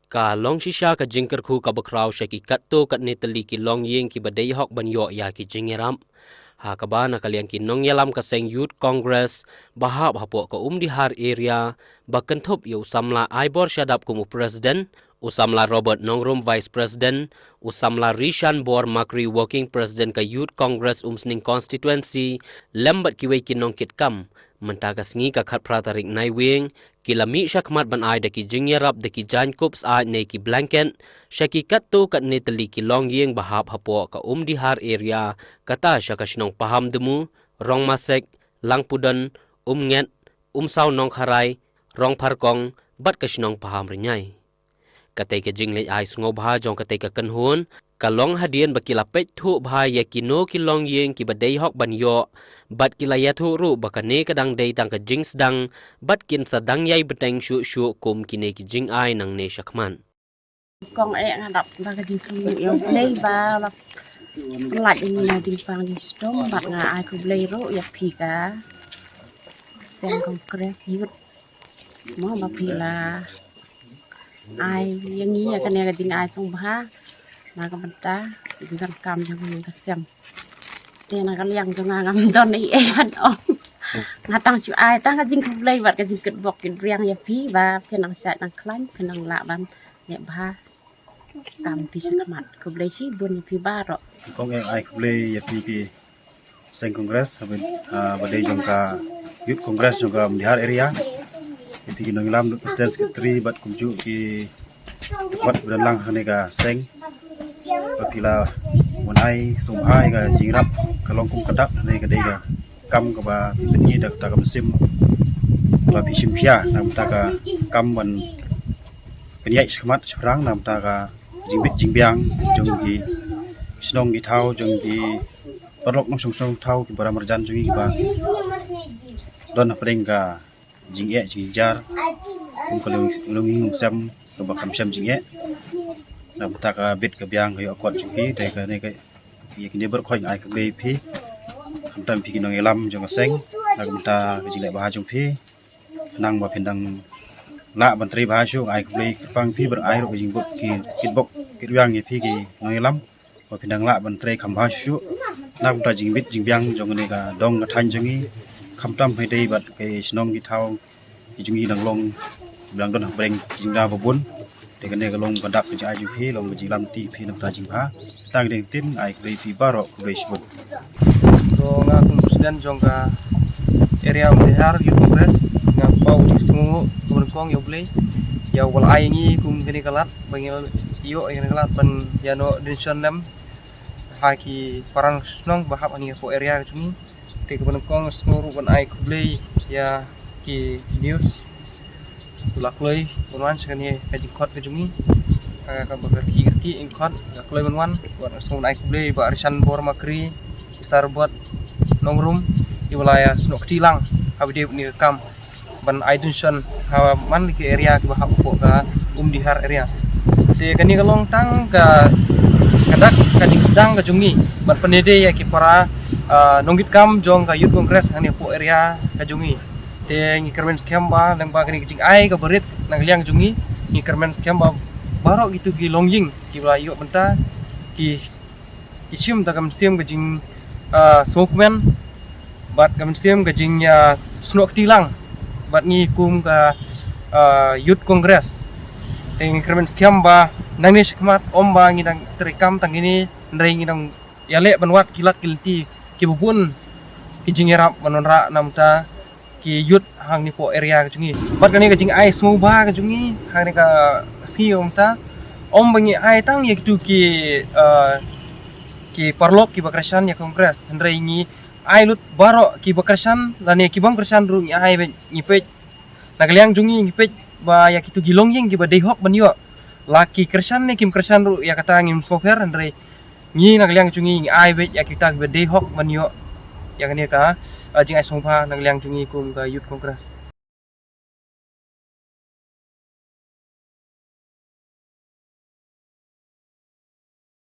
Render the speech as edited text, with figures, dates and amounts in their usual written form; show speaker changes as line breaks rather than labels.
Ka long shisha ka jingker khu ka bakraw shaki katto kat netali ki long yeng ki badai hok ban yo ya ki jingeram. Ha ka ba na kaliang ki nong yalam ka seng youth congress bahap hapo ka di har area bakentop yo samla aibor shadap kumu president usamla Robert Nongrum vice president usamla Rishan Bor Makri working president ka youth congress umsning constituency lembat ki wei ki nong kit kam mentaga sngi ka khat pratarik nai wing kilami shakmat ban ai da ki jingyarap da ki jankups ai ne ki blanket shaki katto kat netali ki long yeng bahap hapo ka di har area kata shakashnong paham demu rong masek langpudan nget saw nong kharai rong pharkong bat kashnong paham rinyai katai ka jingle ai sngo bha jong katai ka kanhun kalong hadien bakila pet thu bha ya kino kilong yeng ki badai hok ban yo bat kila ya thu ru bakane kadang dei tang ka jings dang bat kin sadang yai beteng shu shu kum kine ki jing ai nang ne shakman
con e đọc ta cái gì xong yêu lấy ba lại như là đi phang đi stom bạn là ai cũng lấy rộ ya phi cả xem congress youth mà bà phi là ai yang nghĩ là cái này là chính ai xong ba mà cái bánh ta thì đang cầm cho mình cái xem đây là cái liang cho ngang ngắm đòn này ăn ong ngắt tăng chịu ai tăng cái chính không lấy vật cái chính cật bọc cái riêng ya phi và cái năng sạch năng khăn cái năng lạ ban nhẹ ba kam pi sakmat ko blai chi bun pi baro
kong ai ko blai ya pi ki seng congress badai jong ka youth congress jong ka Mdihar area iti ki nong lam president secretary bat kumju ki bat bulan lang hane ka seng apila monai sumhai ka jingrap kalong kum kadak hane ka dei ka kam ka ba ni dak ta ka mesim ba pi simpia nam ta ka kam ban keniai sakmat seprang nam ta ka jingbit jingbiang jong ki snong ki thau jong ki parlok nong song thau ki bara marjan jong ki ba don apring ka jingye jingjar kum kalong lung sam ka ba kham sam jingye nam ta ka bit ka biang ka yo kot jong ki dai ka ne ka ki ki ber khoi ai ka le phi kham tam phi ki nong elam jong ka seng nam ta ka jingle ba jong phi nang ba phindang la bantri bahasyu ai kli pang pi ber ai ro jing bok ki kitbok kityang ni pi ki noi lam ba pindang la bantri kham bahasyu nam ta jing bit jing byang jong ne ka dong ka than jong i kham tam hai dei bat ke snong ki thau ki jing i dang long blang don breng jing da babun de ka ne ka long badak ki ai ju pi long jing lam ti pi nam ta jing ba tang deng tin ai kli pi baro kli sbuk
so nga kung presiden jong ka area Mdihar youth congress nga pau di sungu kong yo blai ya wal ai ngi kum kini kalat bangil yo kini kalat ban yano dension lam ha ki parang snong bahap ani po area chumi te ko kong smuru ban ai ku blai ya ki news tulak loi bonwan sekani ka jingkot ke chumi ka bakar ki in khot loi bonwan buat song ai ku blai ba Rishan Bor Makri besar buat Nongrum di wilayah Snok Tilang abdi ni kam ban identification hawa man ki area ki bahap po ka Mdihar area te kani kalong tang ka kadak ka jing sedang ka jungi ban penede ya ki para nonggit kam jong ka youth congress hani po area ka jungi te ngi kermen scam ba nang ba kani jing ai ka berit nang liang jungi ngi kermen scam ba baro gitu ki longjing ki bla yo benta ki chim ta kam sim ka jing smokeman bat kam sim ka jing Snok Tilang bat ngi kum ka youth congress teng kremen skem ba nang ni skmat omba ngi dang terekam tang ini ndrei ngi dang yale banwat kilat kilti ki bubun ki jingerap manonra namta ki youth hang ni po area ka jungi bat kani ka jing ai smu ba ka jungi hang ni ka si omta ngi ai tang ye tu ki parlok ki bakrasan ya congress ndrei ngi ai lut baro ki bakrasan lani ki bang krasan ru ngi ai ngi pe nagaliang jungi ngi pe ba ya kitu gilong yeng ki ba dei hok ban yo laki krasan ne kim krasan ru ya kata ngim skofer andre ngi nagaliang jungi ngi ai be ya kita ba dei hok ban yo yang ni ka jing ai songpa nagaliang jungi kum ka youth congress